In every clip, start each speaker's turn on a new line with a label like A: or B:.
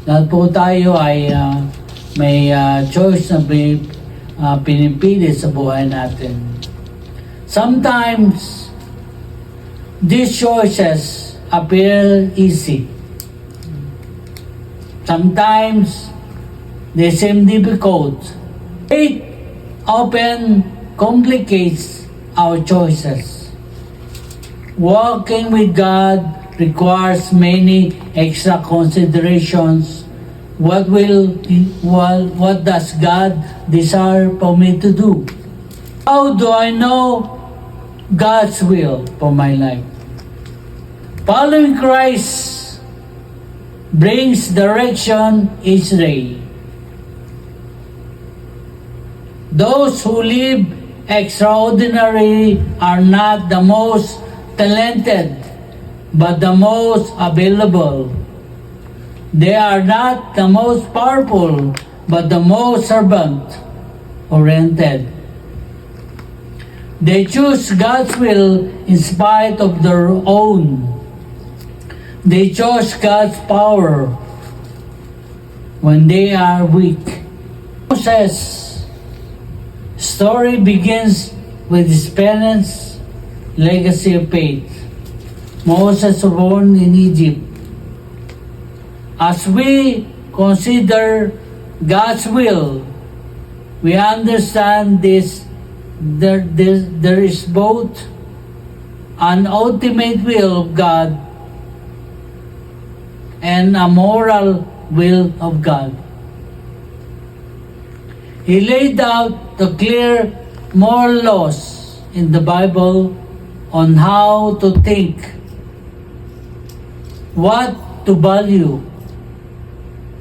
A: Lahat po tayo ay may choice na pinipili sa buhay natin. Sometimes, these choices appear easy. Sometimes, they seem difficult. Faith often complicates our choices. Walking with God requires many extra considerations. What does God desire for me to do? How do I know God's will for my life? Following Christ brings direction each day. Those who live extraordinary are not the most talented, but the most available. They are not the most powerful, but the most servant-oriented. They choose God's will in spite of their own. They chose God's power when they are weak. Moses' story begins with his parents' legacy of faith. Moses was born in Egypt. As we consider God's will, we understand there is both an ultimate will of God and a moral will of God. He laid out the clear moral laws in the Bible on how to think, what to value,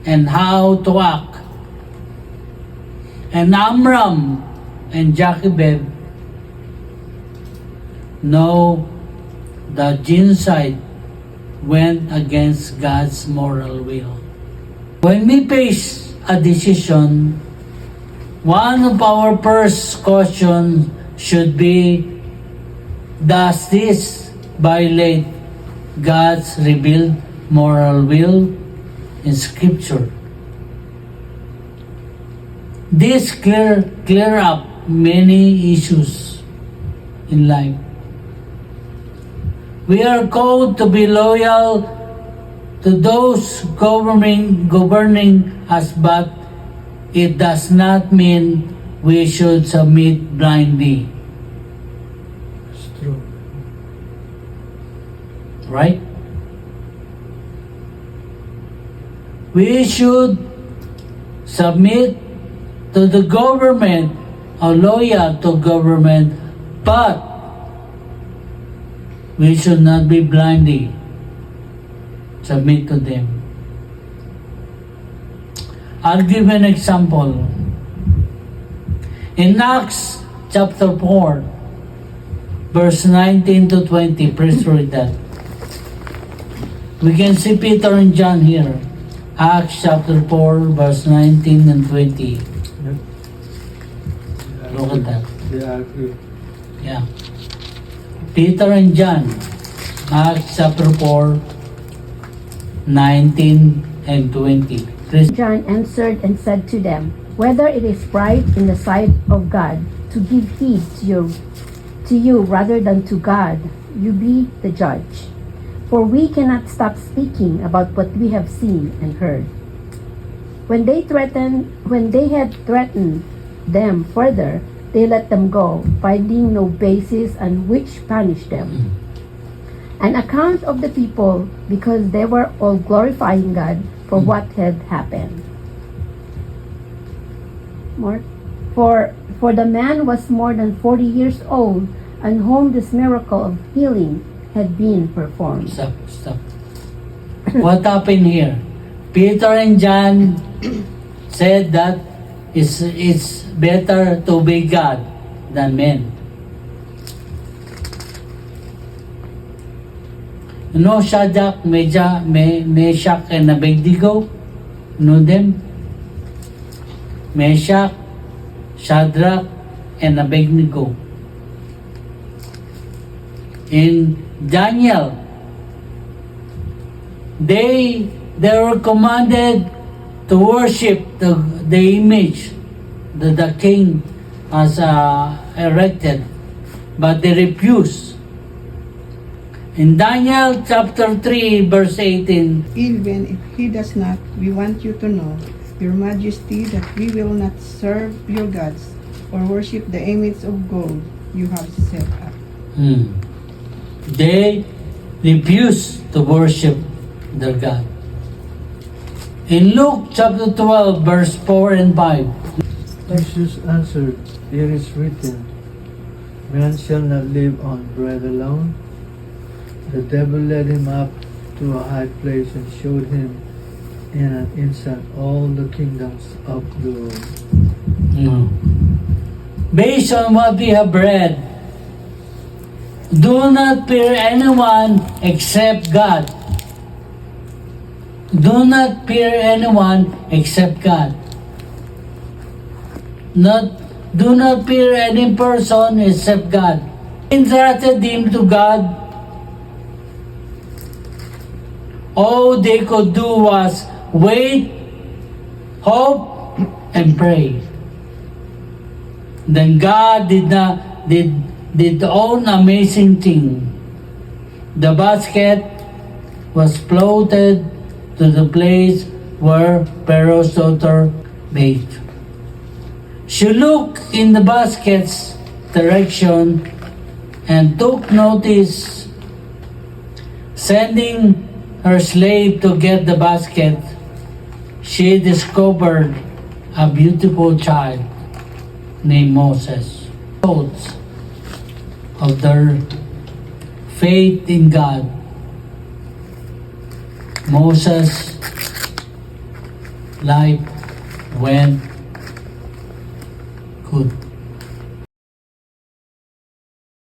A: and how to act. And Amram and Jochebed know that genocide went against God's moral will. When we face a decision, one of our first questions should be, does this violate God's revealed moral will in Scripture? This clear up many issues in life. We are called to be loyal to those governing us, but it does not mean we should submit blindly.
B: It's true.
A: Right? We should submit to the government or loyal to government, but we should not be blindly submit to them. I'll give an example. In Acts chapter 4, verse 19 to 20, please read that. We can see Peter and John here. Acts chapter 4, verse 19 and 20.
B: Yep.
A: Look at that.
B: Yeah, I agree.
A: Yeah. Peter and John, Acts chapter 4, 19 and 20. Please.
C: John answered and said to them, whether it is right in the sight of God to give heed to you rather than to God, you be the judge. For we cannot stop speaking about what we have seen and heard. When they had threatened them further, they let them go, finding no basis on which punish them. An account of the people, because they were all glorifying God for what had happened. For the man was more than 40 years old, on whom this miracle of healing had been performed.
A: Stop. What happened here? Peter and John said that it's better to obey God than men. You know Shadrach, Meshach, and Abednego? Know them? Meshach, Shadrach, and Abednego. In Daniel, they they were commanded to worship the image that the king has erected, but they refused. In Daniel chapter 3, verse 18,
D: Even if he does not, we want you to know, Your Majesty, that we will not serve your gods or worship the image of gold you have set up.
A: they refused to worship their God. In Luke chapter 12, verse 4 and 5,
B: Jesus answered, It is written, Man shall not live on bread alone. The devil led him up to a high place and showed him in an instant all the kingdoms of the world.
A: based on what we have read, do not fear anyone except God. Do not fear anyone except God. Do not fear any person except God. Entrusted him to God. All they could do was wait, hope, and pray. Then God did own amazing thing. The basket was floated to the place where Pharaoh's daughter bathed. She looked in the basket's direction and took notice. Sending her slave to get the basket, she discovered a beautiful child named Moses. Thoughts of their faith in God. Moses' life went good.